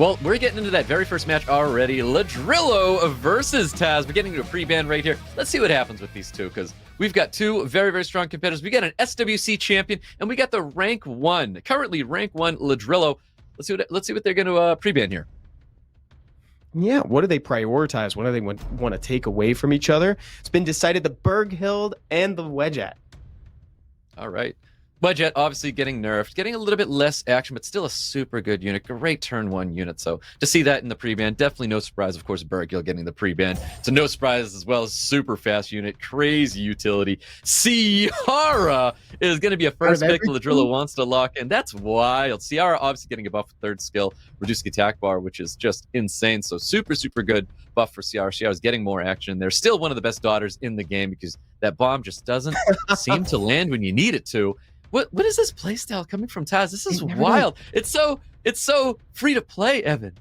Well, we're getting into that very first match already. LADRILLO versus TARS. We're getting into a pre-ban right here. Let's see what happens with these two, because we've got two very, very strong competitors. We got an SWC champion, and we got the rank 1, currently rank 1 LADRILLO. Let's see what they're going to pre-ban here. Yeah, what do they prioritize? What do they want to take away from each other? It's been decided the Berghild and the Wedget. All right. Wedget obviously getting nerfed, getting a little bit less action, but still a super good unit. Great turn 1 unit. So to see that in the pre-ban, definitely no surprise. Of course, Berghild getting the pre-ban. So no surprise as well. Super fast unit, crazy utility. Seara is going to be a first pick LADRILLO wants to lock in. That's wild. Seara obviously getting a buff with 3rd skill, reducing attack bar, which is just insane. So super, super good buff for Seara. Seara's getting more action. They're still one of the best daughters in the game because that bomb just doesn't seem to land when you need it to. What is this playstyle coming from TARS? This is wild. It's so free to play, Evan.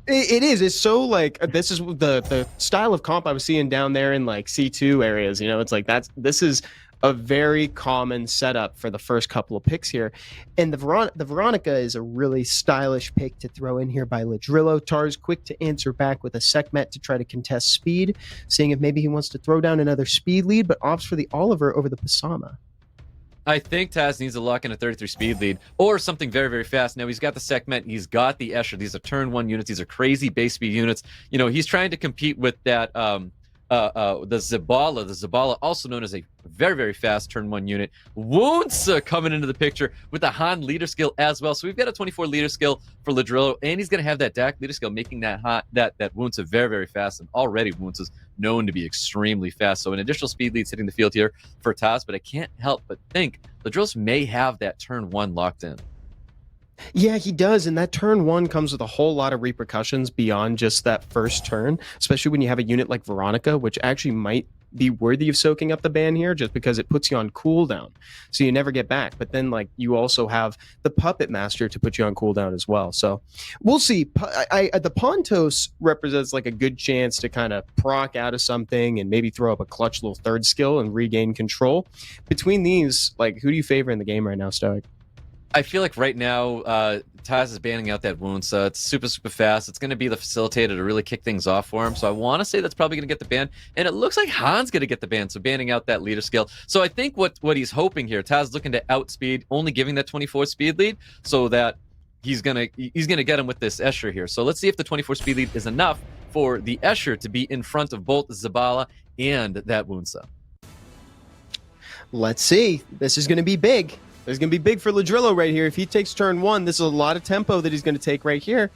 It is. It's so like this is the style of comp I was seeing down there in like C2 areas. You know, it's like this is a very common setup for the first couple of picks here. And the Veronica is a really stylish pick to throw in here by LADRILLO. TARS quick to answer back with a Sekhmet to try to contest speed, seeing if maybe he wants to throw down another speed lead, but opts for the Oliver over the Pasama. I think TARS needs to lock in a 33 speed lead or something very, very fast. Now, he's got the Sekhmet, he's got the Eshir. These are turn 1 units. These are crazy base speed units. You know, he's trying to compete with that, the SWBattle, also known as a very, very fast turn 1 unit. Wunsa coming into the picture with the Han leader skill as well. So we've got a 24 leader skill for LADRILLO, and he's going to have that DAC leader skill, making that Wunsa very, very fast. And already Wunsa's known to be extremely fast. So an additional speed lead's hitting the field here for TARS, but I can't help but think LADRILLO may have that turn 1 locked in. Yeah, he does, and that turn 1 comes with a whole lot of repercussions beyond just that first turn, especially when you have a unit like Veronica, which actually might be worthy of soaking up the ban here just because it puts you on cooldown, so you never get back. But then, like, you also have the Puppet Master to put you on cooldown as well. So we'll see. The Pontos represents like a good chance to kind of proc out of something and maybe throw up a clutch little 3rd skill and regain control. Between these, like, who do you favor in the game right now, Stoic? I feel like right now, TARS is banning out that wound, so it's super, super fast. It's going to be the facilitator to really kick things off for him. So I want to say that's probably going to get the ban. And it looks like Han's going to get the ban, so banning out that leader skill. So I think what he's hoping here, TARS looking to outspeed, only giving that 24 speed lead, so that he's gonna get him with this Eshir here. So let's see if the 24 speed lead is enough for the Eshir to be in front of both SWBattle and that Wunsa. Let's see. This is going to be big. It's going to be big for LADRILLO right here. If he takes turn 1, this is a lot of tempo that he's going to take right here.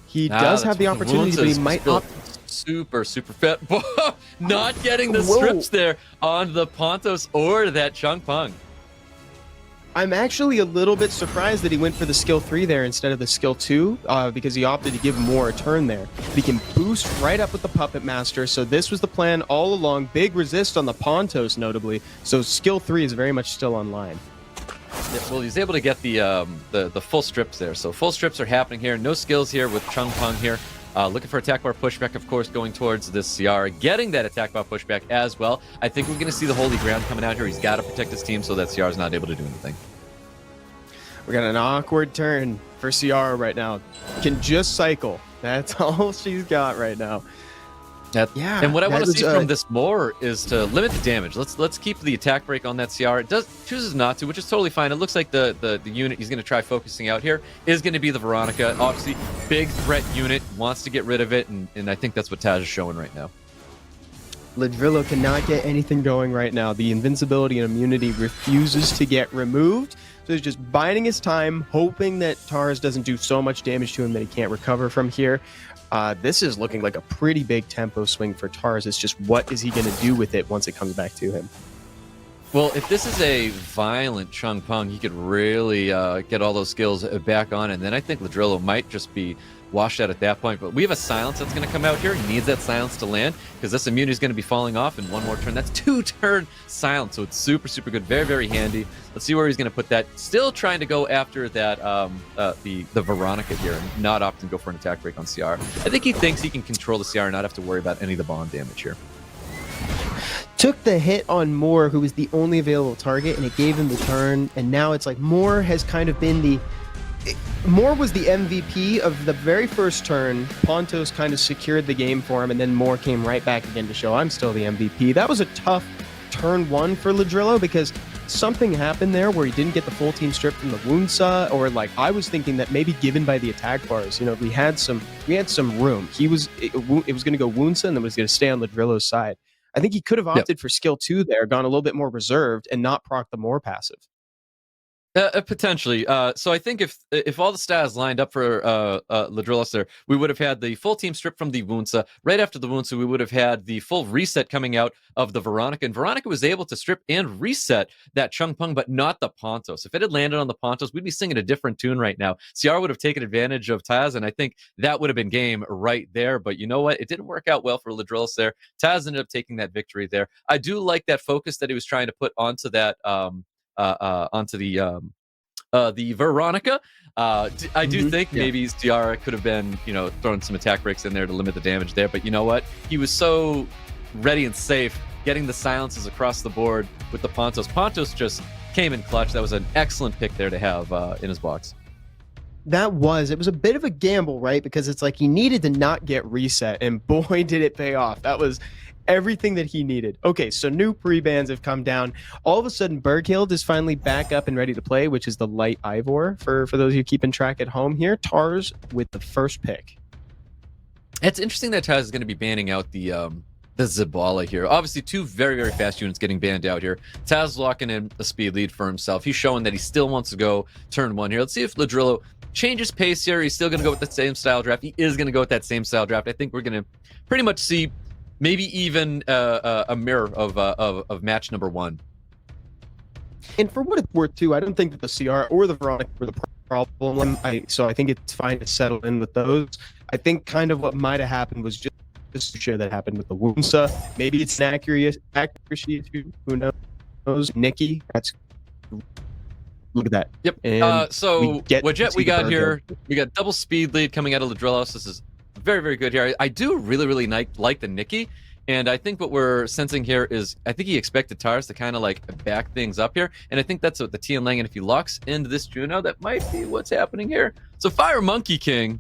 He does have the opportunity, but he might not. Super, super fat. Not getting the strips there on the Pontos or that Chung Pung. I'm actually a little bit surprised that he went for the skill 3 there instead of the skill 2, because he opted to give more a turn there. But he can boost right up with the Puppet Master, so this was the plan all along. Big resist on the Pontos, notably, so skill 3 is very much still online. Yeah, well, he's able to get the full strips there. So full strips are happening here. No skills here with Chung Pung here. Looking for attack bar pushback, of course, going towards this Seara. Getting that attack bar pushback as well. I think we're going to see the Holy Ground coming out here. He's got to protect his team so that Seara's not able to do anything. We got an awkward turn for Seara right now. Can just cycle. That's all she's got right now. Yeah, and what I want to see from this more is to limit the damage. Let's keep the attack break on that Seara. It chooses not to, which is totally fine. It looks like the unit he's going to try focusing out here is going to be the Veronica. Obviously, big threat unit, wants to get rid of it, and I think that's what TARS is showing right now. LADRILLO cannot get anything going right now. The invincibility and immunity refuses to get removed. So he's just biding his time, hoping that TARS doesn't do so much damage to him that he can't recover from here. This is looking like a pretty big tempo swing for TARS. It's just what is he going to do with it once it comes back to him? Well, if this is a violent Chung Pung, he could really get all those skills back on, and then I think LADRILLO might just be washed out at that point. But we have a silence that's going to come out here. He needs that silence to land because this immunity is going to be falling off in one more turn. That's 2-turn silence, so it's super, super good. Very, very handy. Let's see where he's going to put that. Still trying to go after that the Veronica here and not opt to go for an attack break on Seara. I think he thinks he can control the Seara and not have to worry about any of the bomb damage here. Took the hit on Moore, who was the only available target, and it gave him the turn. And now it's like Moore has kind of been the Moore was the MVP of the very first turn. Pontos kind of secured the game for him, and then Moore came right back again to show I'm still the MVP. That was a tough turn one for LADRILLO because something happened there where he didn't get the full team strip from the Wounsa, or like I was thinking that maybe given by the attack bars, you know, we had some room. It was going to go Wounsa and then it was going to stay on LADRILLO's side. I think he could have opted for skill 2 there, gone a little bit more reserved, and not proc the Moore passive. Potentially. So I think if all the stats lined up for LADRILLO there, we would have had the full team strip from the Wounsa. Right after the Wounsa, we would have had the full reset coming out of the Veronica. And Veronica was able to strip and reset that Chung Pung, but not the Pontos. If it had landed on the Pontos, we'd be singing a different tune right now. Seara would have taken advantage of Taz, and I think that would have been game right there. But you know what? It didn't work out well for LADRILLO there. Taz ended up taking that victory there. I do like that focus that he was trying to put onto that onto the Veronica. I do think maybe Seara could have been, you know, throwing some attack breaks in there to limit the damage there. But you know what? He was so ready and safe, getting the silences across the board with the Pontos. Pontos just came in clutch. That was an excellent pick there to have in his box. It was a bit of a gamble, right? Because it's like he needed to not get reset, and boy, did it pay off. That was everything that he needed. Okay, so new pre-bans have come down. All of a sudden, Berghild is finally back up and ready to play, which is the light Ivor for those of you keeping track at home here. TARS with the first pick. It's interesting that Taz is going to be banning out the SWBattle here. Obviously, two very, very fast units getting banned out here. Taz locking in a speed lead for himself. He's showing that he still wants to go turn one here. Let's see if LADRILLO changes pace here. He's still going to go with the same style draft. He is going to go with that same style draft. I think we're going to pretty much see maybe even a mirror of match number one. And for what it's worth, too, I don't think that the CR or the Veronica were the problem. So I think it's fine to settle in with those. I think kind of what might have happened was just this share that happened with the Wounsa. Maybe it's an accuracy issue. Who knows? Nikki, that's... Look at that. Yep. And so Widget, we got here. We got double speed lead coming out of LADRILLO. So this is very, very good here. I do really, really like the Nikki. And I think what we're sensing here is I think he expected TARS to kind of like back things up here. And I think that's what the Tian Lang, and if he locks into this Juno, that might be what's happening here. So Fire Monkey King.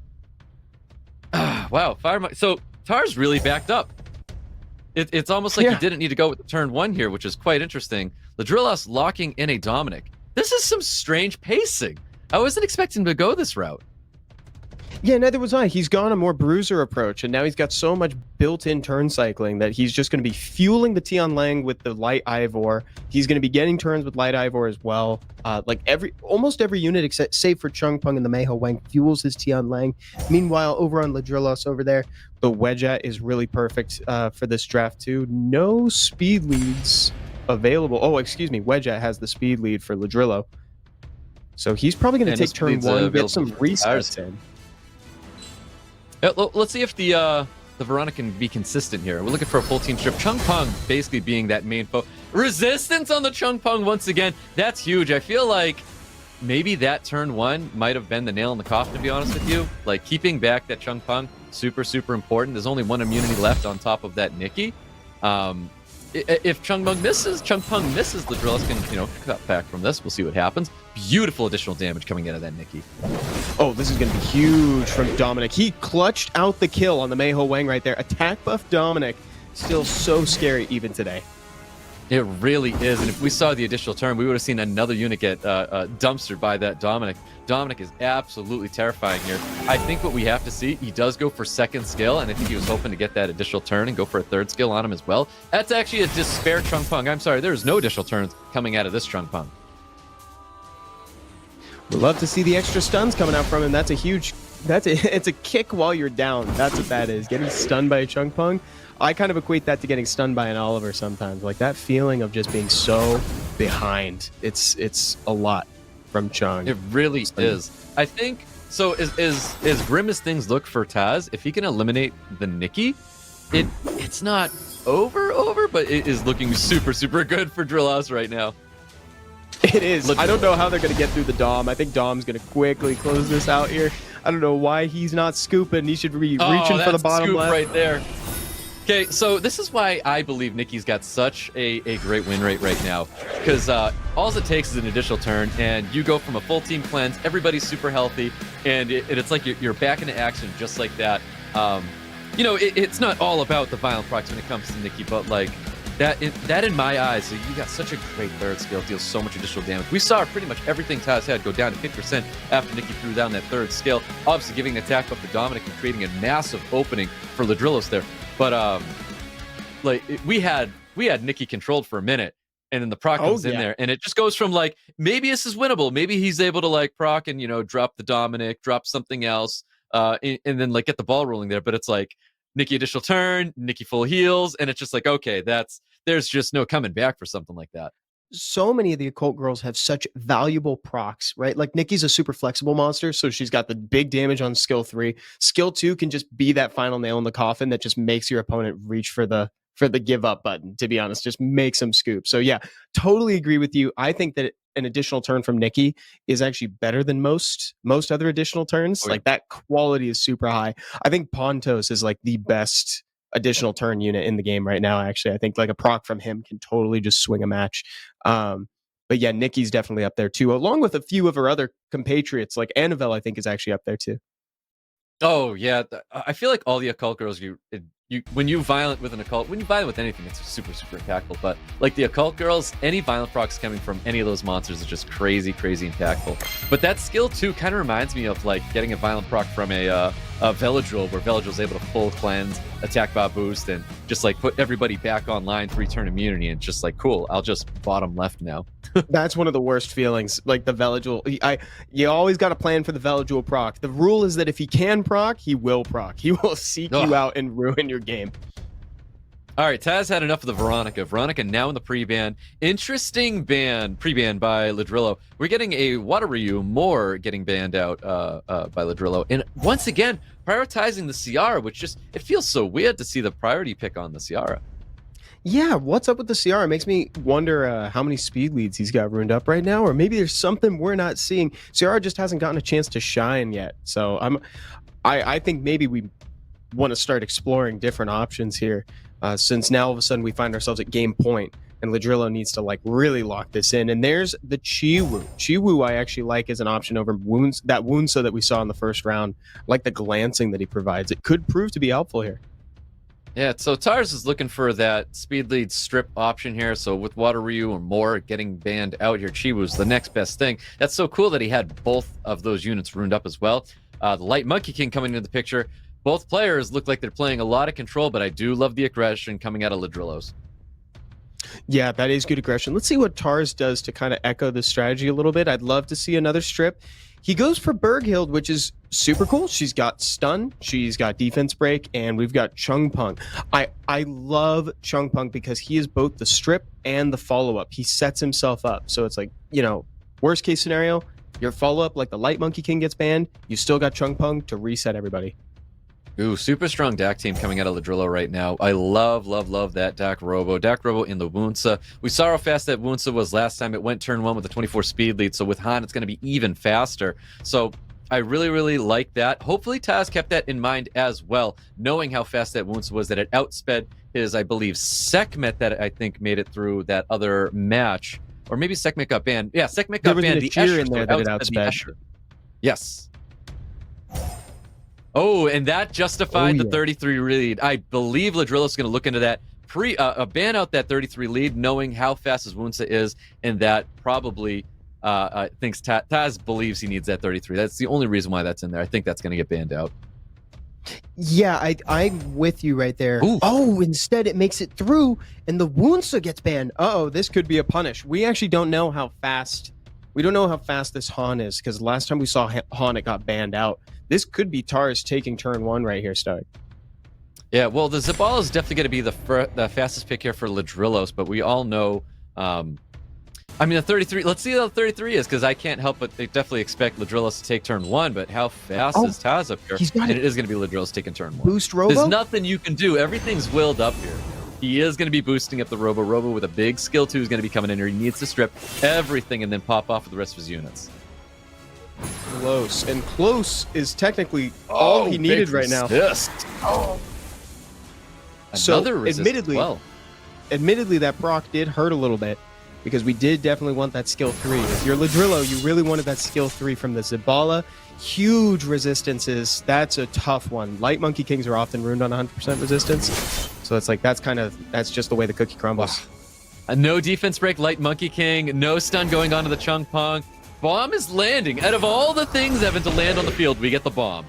Wow. So TARS really backed up. It's almost like he didn't need to go with the turn one here, which is quite interesting. LADRILLO locking in a Dominic. This is some strange pacing. I wasn't expecting him to go this route. Yeah, neither was I. He's gone a more bruiser approach, and now he's got so much built-in turn cycling that he's just going to be fueling the Tian Lang with the light Ivor. He's going to be getting turns with light Ivor as well. Almost every unit except save for Chung Pung and the Meiho Wang fuels his Tian Lang. Meanwhile, over on LADRILLO over there, the Wedja is really perfect for this draft too. No speed leads available. Oh, excuse me. Wedja has the speed lead for LADRILLO. So he's probably going to take turn one, get some resets in. Let's see if the Veronica can be consistent here. We're looking for a full team strip. Chung Pung basically being that main foe. Resistance on the Chung Pung once again. That's huge. I feel like maybe that turn one might have been the nail in the coffin, to be honest with you. Like keeping back that Chung Pung, super, super important. There's only one immunity left on top of that Nikki. If Chung Pung misses, LADRILLO can, cut back from this. We'll see what happens. Beautiful additional damage coming out of that Nikki. Oh, this is going to be huge from Dominic. He clutched out the kill on the Meiho Wang right there. Attack buff Dominic. Still so scary even today. It really is. And if we saw the additional turn, we would have seen another unit get dumpstered by that Dominic. Dominic is absolutely terrifying here. I think what we have to see, he does go for second skill, and I think he was hoping to get that additional turn and go for a third skill on him as well. That's actually a despair Chung Pung. I'm sorry, there's no additional turns coming out of this Chung Pung. We'd love to see the extra stuns coming out from him. That's a huge... It's a kick while you're down. That's what that is. Getting stunned by a Chung Pung. I kind of equate that to getting stunned by an Oliver sometimes. Like that feeling of just being so behind. It's a lot from Chung. It really is. I think so. As grim as things look for Taz, if he can eliminate the Nikki, it's not over, but it is looking super, super good for Drillhouse right now. It is. I don't know how they're going to get through the Dom. I think Dom's going to quickly close this out here. I don't know why he's not scooping. He should be reaching for the bottom scoop left. Right there. Okay, so this is why I believe Nikki's got such a great win rate right now. Because all it takes is an additional turn, and you go from a full team cleanse, everybody's super healthy, and it's like you're back into action just like that. You know, it's not all about the violent procs when it comes to Nikki, but like that in my eyes, so you got such a great third skill, deals so much additional damage. We saw pretty much everything Taz had go down to 50% after Nikki threw down that third skill, obviously giving an attack up to Dominic and creating a massive opening for LADRILLO's there. But like we had Nikki controlled for a minute, and then the proc comes in there, and it just goes from like maybe this is winnable, maybe he's able to like proc and drop the Dominic, drop something else, and then like get the ball rolling there. But it's like Nikki additional turn, Nikki full heals, and it's just like okay, there's just no coming back for something like that. So many of the occult girls have such valuable procs, right? Like Nikki's a super flexible monster, so she's got the big damage on skill 3. Skill 2 can just be that final nail in the coffin that just makes your opponent reach for the give up button, to be honest, just makes them scoop. So yeah, totally agree with you. I think that an additional turn from Nikki is actually better than most other additional turns. Like that quality is super high. I think Pontos is like the best additional turn unit in the game right now. Actually, I think like a proc from him can totally just swing a match. But yeah, Nikki's definitely up there too, along with a few of her other compatriots. Like Annabelle, I think is actually up there too. Oh yeah, I feel like all the occult girls when you violent with an occult, when you violent with anything, it's super impactful. But like the occult girls, any violent procs coming from any of those monsters is just crazy impactful. But that skill too kind of reminds me of like getting a violent proc from a Veladrill, where Veladrill's able to full cleanse, attack bot boost, and just like put everybody back online, 3-turn immunity, and just like cool, I'll just bottom left now. That's one of the worst feelings. Like the Veladrill, you always got to plan for the Veladrill proc. The rule is that if he can proc, he will proc. He will seek you out and ruin your game. All right, Taz had enough of the Veronica. Veronica now in the pre-ban. Interesting pre-ban by LADRILLO. We're getting a Water Ryu more getting banned out by LADRILLO. And once again, prioritizing the Seara, which just, it feels so weird to see the priority pick on the Seara. Yeah, what's up with the Seara? It makes me wonder how many speed leads he's got ruined up right now, or maybe there's something we're not seeing. Seara just hasn't gotten a chance to shine yet. So I think maybe we want to start exploring different options here, since now all of a sudden we find ourselves at game point, and LADRILLO needs to like really lock this in. And there's the Chiwu. Chiwu I actually like as an option over Wounsa that we saw in the first round. I like the glancing that he provides. It could prove to be helpful here. Yeah, so TARS is looking for that speed lead strip option here. So with Water Ryu or more getting banned out here, Chiwu's the next best thing. That's so cool that he had both of those units ruined up as well. The Light Monkey King coming into the picture. Both players look like they're playing a lot of control, but I do love the aggression coming out of LADRILLO's. Yeah, that is good aggression. Let's see what TARS does to kind of echo the strategy a little bit. I'd love to see another strip. He goes for Berghild, which is super cool. She's got stun, she's got defense break, and we've got Chung Pung. I love Chung Pung because he is both the strip and the follow-up. He sets himself up. So it's like, worst case scenario, your follow-up, like the Light Monkey King gets banned, you still got Chung Pung to reset everybody. Ooh, super strong DAC team coming out of LADRILLO right now. I love that DAC Robo. DAC Robo in the Wounsa. We saw how fast that Wounsa was last time. It went turn 1 with a 24 speed lead. So with Han, it's going to be even faster. So I really like that. Hopefully Taz kept that in mind as well, knowing how fast that Wounsa was, that it outsped his, I believe, Sekhmet that I think made it through that other match. Or maybe Sekhmet got banned. Yeah, Sekhmet got banned. The Eshir in there that it outsped. Yes. Oh, and that justified the 33 lead. I believe LADRILLO's going to look into that, ban out that 33 lead, knowing how fast his Wounsa is, and that probably thinks Taz believes he needs that 33. That's the only reason why that's in there. I think that's going to get banned out. Yeah, I'm with you right there. Ooh. Oh, instead it makes it through, and the Wounsa gets banned. Uh-oh, this could be a punish. We actually don't know how fast. We don't know how fast this Han is, because last time we saw Han, it got banned out. This could be TARS taking turn 1 right here, Stoic. Yeah, well, the SWBattle is definitely going to be the fastest pick here for LADRILLO's, but we all know, I mean, the 33, let's see how the 33 is, because I can't help but definitely expect LADRILLO's to take turn 1, but how fast is Taz up here? And it is going to be LADRILLO's taking turn 1. Boost Robo? There's nothing you can do. Everything's willed up here. He is going to be boosting up the Robo. Robo with a big skill 2 is going to be coming in here. He needs to strip everything and then pop off with the rest of his units. Close. And close is technically all he needed right now. Yes. Another resist admittedly, as well. admittedly, that proc did hurt a little bit because we did definitely want that skill 3. If you're LADRILLO, you really wanted that skill 3 from the Zibala. Huge resistances. That's a tough one. Light Monkey Kings are often ruined on 100% resistance. So it's like, that's just the way the cookie crumbles. A no defense break, Light Monkey King. No stun going on to the Chung Pong. Bomb is landing. Out of all the things, Evan, to land on the field, we get the bomb.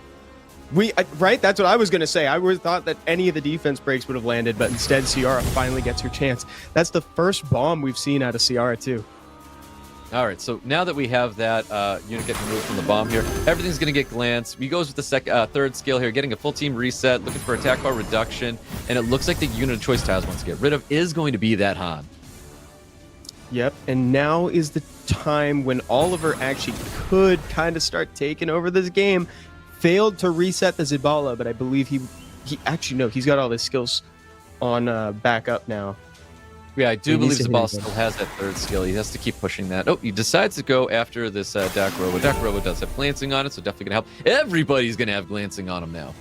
Right? That's what I was going to say. I would have thought that any of the defense breaks would have landed, but instead Seara finally gets her chance. That's the first bomb we've seen out of Seara, too. All right, so now that we have that unit getting removed from the bomb here, everything's going to get glanced. We goes with the third skill here, getting a full team reset, looking for attack bar reduction, and it looks like the unit of choice Taz wants to get rid of is going to be that Han. Yep, and now is the time when Oliver actually could kind of start taking over this game. Failed to reset the Zibala, but I believe he actually, no, he's got all his skills on back up now. Yeah, I do believe Zabala still has that third skill. He has to keep pushing that. Oh, he decides to go after this Dak Robo. Dak Robo does have glancing on it, so definitely going to help. Everybody's going to have glancing on him now.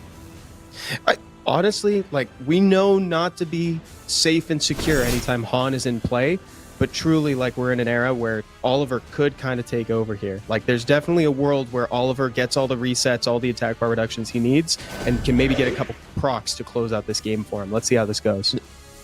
Honestly, like, we know not to be safe and secure anytime Han is in play, but truly, like, we're in an era where Oliver could kind of take over here. Like, there's definitely a world where Oliver gets all the resets, all the attack bar reductions he needs, and can maybe get a couple procs to close out this game for him. Let's see how this goes.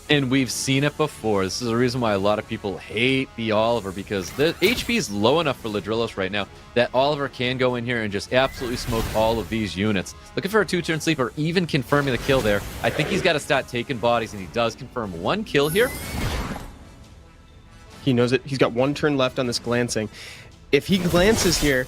And we've seen it before. This is the reason why a lot of people hate the Oliver, because the HP is low enough for LADRILLO right now that Oliver can go in here and just absolutely smoke all of these units. Looking for a 2-turn sleep or even confirming the kill there. I think he's got to start taking bodies, and he does confirm 1 kill here. He knows it. He's got 1 turn left on this glancing. If he glances here...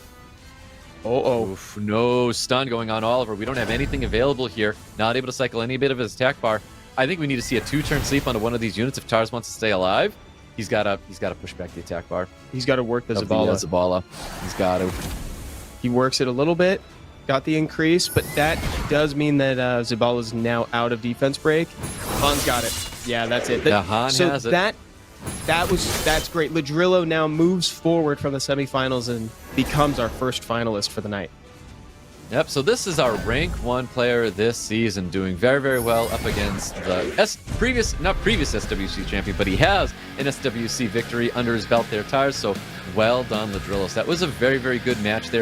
Oof, no stun going on Oliver. We don't have anything available here. Not able to cycle any bit of his attack bar. I think we need to see a 2-turn sleep onto one of these units if TARS wants to stay alive. He's got to push back the attack bar. He's got to work the Zibala. He's got to. He works it a little bit. Got the increase, but that does mean that Zibala is now out of defense break. Han's got it. Yeah, that's it. Yeah, Han has it. That's great. LADRILLO now moves forward from the semifinals and becomes our first finalist for the night. Yep, so this is our rank 1 player this season, doing very, very well up against the previous SWC champion, but he has an SWC victory under his belt there, TARS, so well done, LADRILLO. So that was a very, very good match there.